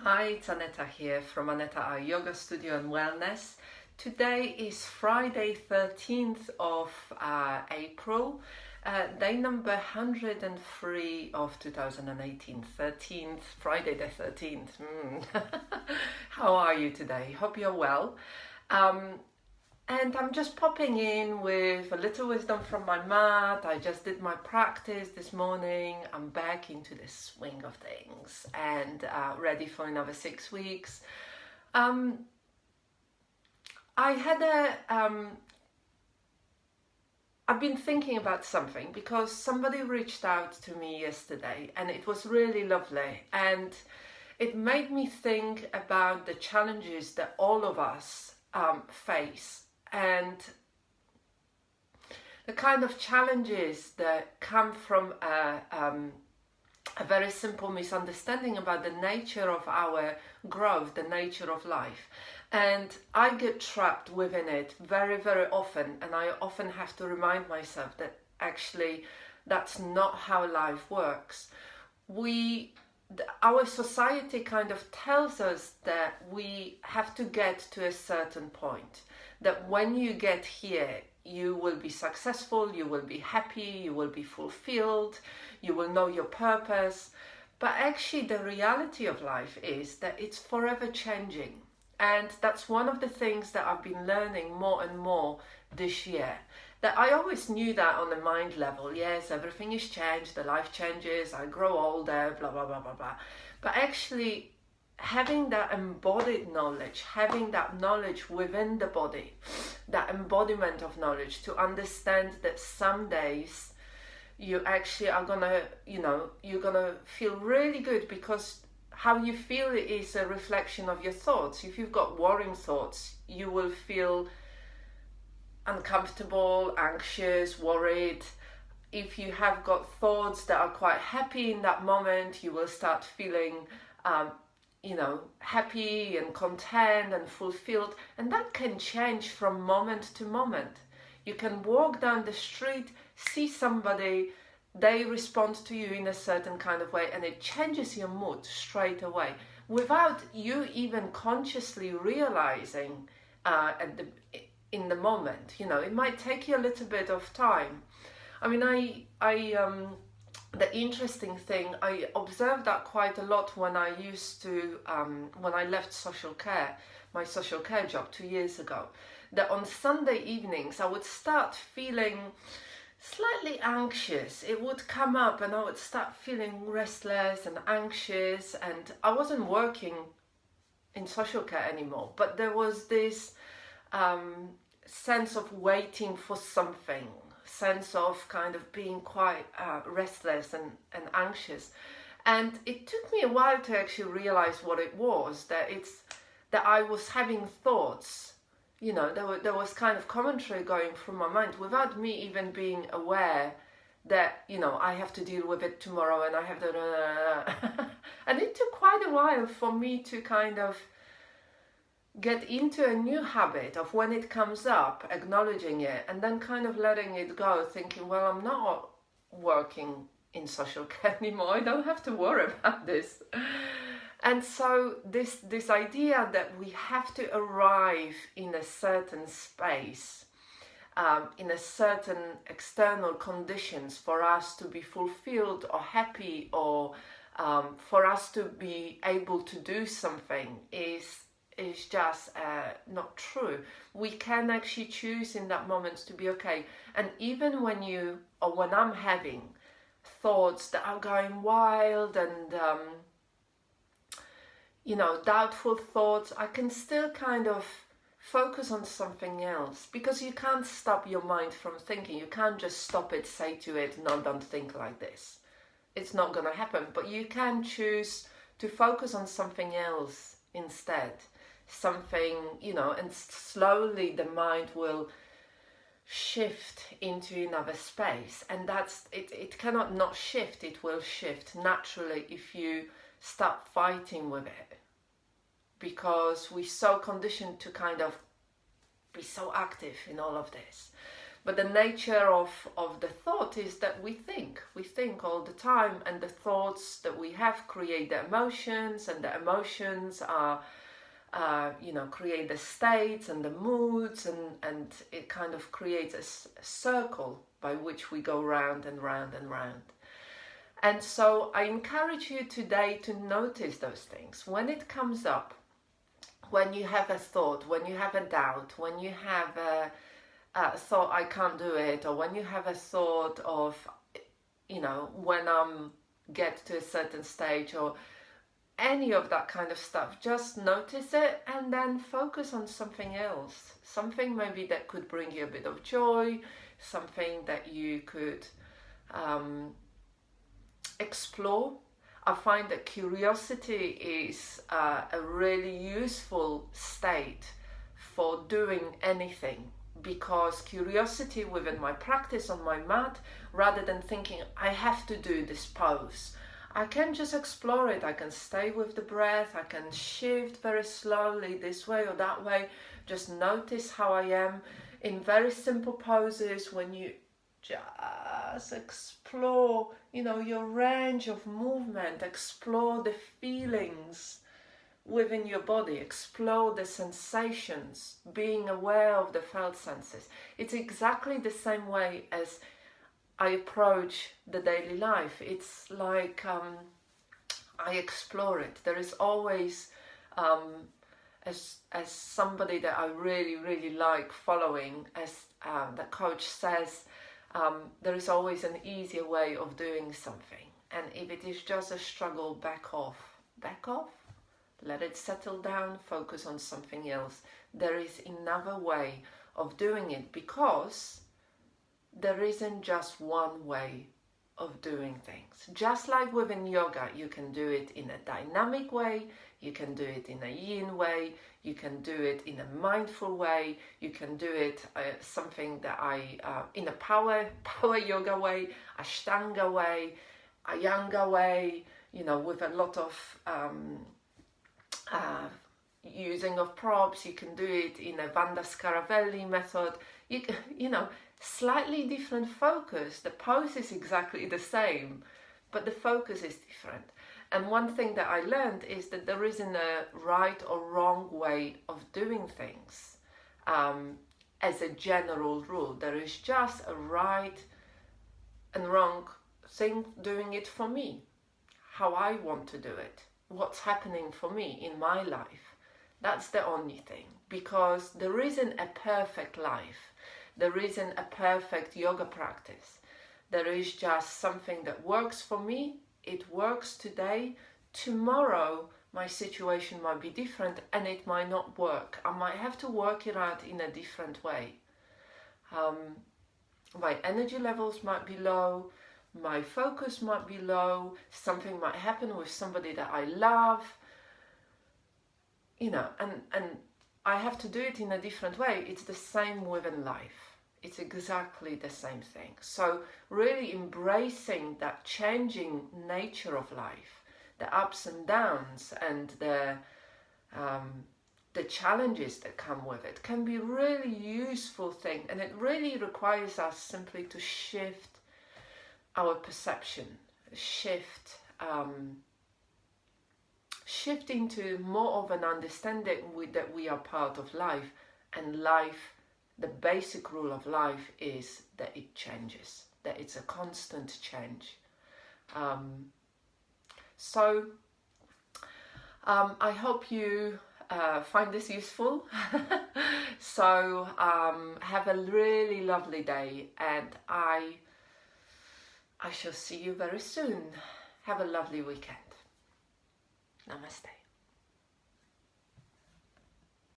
Hi, it's Aneta here from Aneta Eye Yoga Studio and Wellness. Today is Friday 13th of April, day number 103 of 2018. 13th, Friday the 13th. How are you today? Hope you're well. And I'm just popping in with a little wisdom from my mat. I just did my practice this morning. I'm back into the swing of things and ready for another 6 weeks. I had I've been thinking about something because somebody reached out to me yesterday and it was really lovely. And it made me think about the challenges that all of us face. And the kind of challenges that come from a very simple misunderstanding about the nature of our growth, the nature of life. And I get trapped within it very, very often. And I often have to remind myself that actually that's not how life works. Our society kind of tells us that we have to get to a certain point, that when you get here, you will be successful, you will be happy, you will be fulfilled, you will know your purpose. But actually, the reality of life is that it's forever changing. And that's one of the things that I've been learning more and more this year. That I always knew that on the mind level. Yes, everything is changed, the life changes, I grow older, blah, blah, blah, blah, blah. But actually, having that embodied knowledge, having that knowledge within the body, that embodiment of knowledge to understand that some days you actually are gonna, you're gonna feel really good because how you feel is a reflection of your thoughts. If you've got worrying thoughts, you will feel uncomfortable, anxious, worried. If you have got thoughts that are quite happy in that moment, you will start feeling happy and content and fulfilled. And that can change from moment to moment. You can walk down the street, see somebody, they respond to you in a certain kind of way, and it changes your mood straight away without you even consciously realizing in the moment. It might take you a little bit of time. I mean, the interesting thing, I observed that quite a lot when I used to, when I left social care, my social care job 2 years ago, that on Sunday evenings I would start feeling slightly anxious. It would come up and I would start feeling restless and anxious, and I wasn't working in social care anymore, but there was this sense of waiting for something, sense of kind of being quite restless and anxious. And it took me a while to actually realize what it was, that I was having thoughts, there was kind of commentary going through my mind without me even being aware that, I have to deal with it tomorrow and I have to... And it took quite a while for me to kind of get into a new habit of when it comes up, acknowledging it, and then kind of letting it go, thinking, well, I'm not working in social care anymore, I don't have to worry about this. And so this idea that we have to arrive in a certain space, in a certain external conditions for us to be fulfilled or happy, or for us to be able to do something is just not true. We can actually choose in that moment to be okay. And even when I'm having thoughts that are going wild and doubtful thoughts, I can still kind of focus on something else, because you can't stop your mind from thinking. You can't just stop it, say to it, no, don't think like this. It's not going to happen. But you can choose to focus on something else instead. Something, and slowly the mind will shift into another space. And that's it. It cannot not shift. It will shift naturally if you stop fighting with it, because we're so conditioned to kind of be so active in all of this. But the nature of the thought is that we think all the time, and the thoughts that we have create the emotions, and the emotions are create the states and the moods, and it kind of creates a circle by which we go round and round and round. And so I encourage you today to notice those things. When it comes up, when you have a thought, when you have a doubt, when you have a thought, I can't do it, or when you have a thought of, when get to a certain stage, or any of that kind of stuff, just notice it and then focus on something else. Something maybe that could bring you a bit of joy, something that you could explore. I find that curiosity is a really useful state for doing anything, because curiosity within my practice on my mat, rather than thinking I have to do this pose, I can just explore it. I can stay with the breath, I can shift very slowly this way or that way, just notice how I am in very simple poses. When you just explore, your range of movement, explore the feelings within your body, explore the sensations, being aware of the felt senses. It's exactly the same way as I approach the daily life. It's like I explore it. There is always, as somebody that I really, really like following, as the coach says, there is always an easier way of doing something. And if it is just a struggle, back off, let it settle down, focus on something else. There is another way of doing it, because there isn't just one way of doing things. Just like within yoga, you can do it in a dynamic way, you can do it in a yin way, you can do it in a mindful way, you can do it something that in a power yoga way, ashtanga way, ayanga way, with a lot of using of props. You can do it in a Vanda Scaravelli method. Slightly different focus. The pose is exactly the same, but the focus is different. And one thing that I learned is that there isn't a right or wrong way of doing things. As a general rule, there is just a right and wrong thing doing it for me, how I want to do it, what's happening for me in my life. That's the only thing, because there isn't a perfect life. There isn't a perfect yoga practice. There is just something that works for me. It works today. Tomorrow, my situation might be different and it might not work. I might have to work it out in a different way. My energy levels might be low. My focus might be low. Something might happen with somebody that I love. And I have to do it in a different way. It's the same within life. It's exactly the same thing. So really embracing that changing nature of life, the ups and downs, and the challenges that come with it, can be a really useful thing. And it really requires us simply to shift our perception, shift into more of an understanding that we are part of life, and life, the basic rule of life is that it changes, that it's a constant change. So I hope you find this useful. So have a really lovely day, and I shall see you very soon. Have a lovely weekend. Namaste.